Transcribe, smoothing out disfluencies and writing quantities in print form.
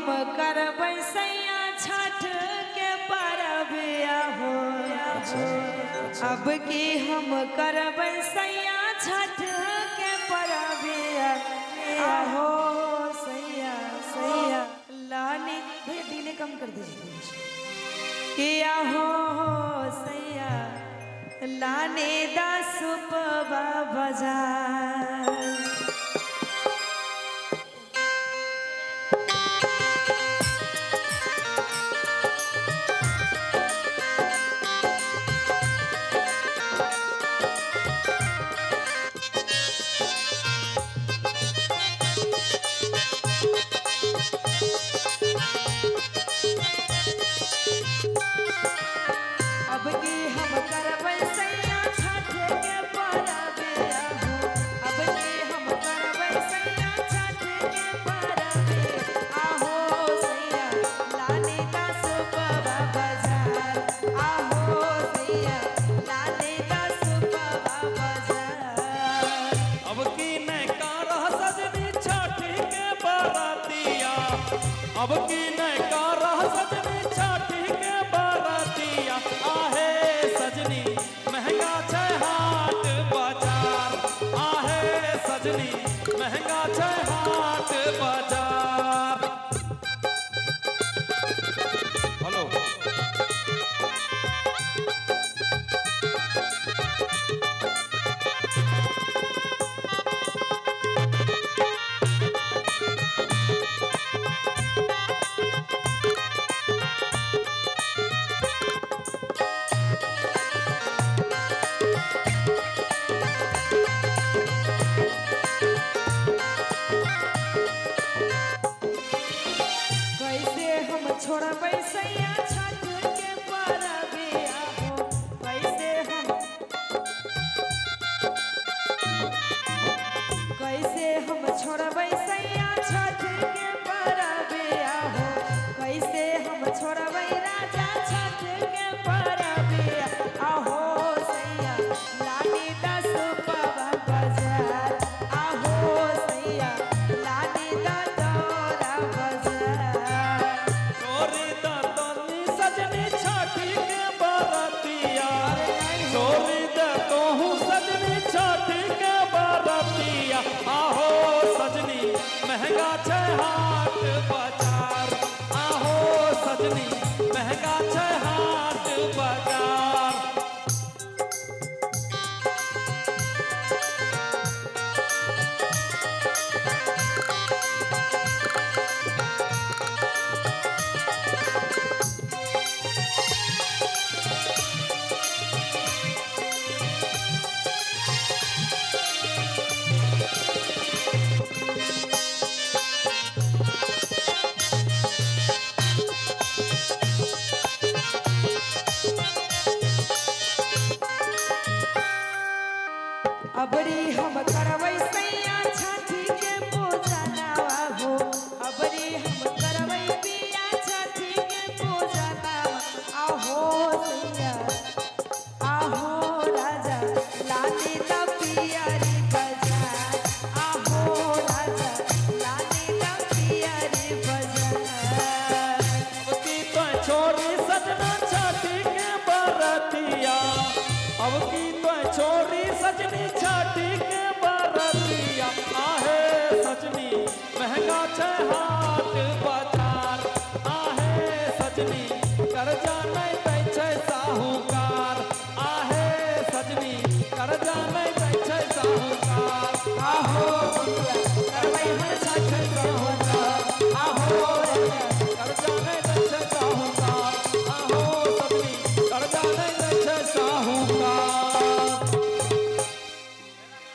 करबै सैया छठ के परबिया हो। अब की हम करबै सैया छठ के परबिया हो। सैया सैया लाने भैया डीले कम कर दीजिए किया हो सैया लाने दा सुपवा बाजार। अब की नैकारा सजनी छठी के बरतिया आहे सजनी महंगा छै हाट बाजार। आहे सजनी महंगा छै हाट बाजार। हेलो छोड़बै सैया छठ के परबिया हो। कैसे हम छोड़बै सैया छठ के परबिया हो। कैसे हम छोड़बै राजा छठ के परबिया आहो सैया लानी दा सुपवा बाजार। आहो सैया लानी दा दौरा बाजार। छठी के बरतिया चोरी दे तोहू सजनी छठी के बरतिया आहो सजनी महंगा छै हाट बाजार। आहो सजनी महंगा छै हाट बाजार। अबरी हम करबै सैया छठी के पूजा नावा हो। अबरी हम करबै पिया छठी के पूजा नावा आहो सैया आहो राजा लानी दा पियारी बाजार। आहो राजा लानी दा पियारी बाजार। अब की तो छोरी सजना छठी के बरतिया। अब की तो छोरी सजनी छठी के बरतिया आहे सजनी महंगा छै।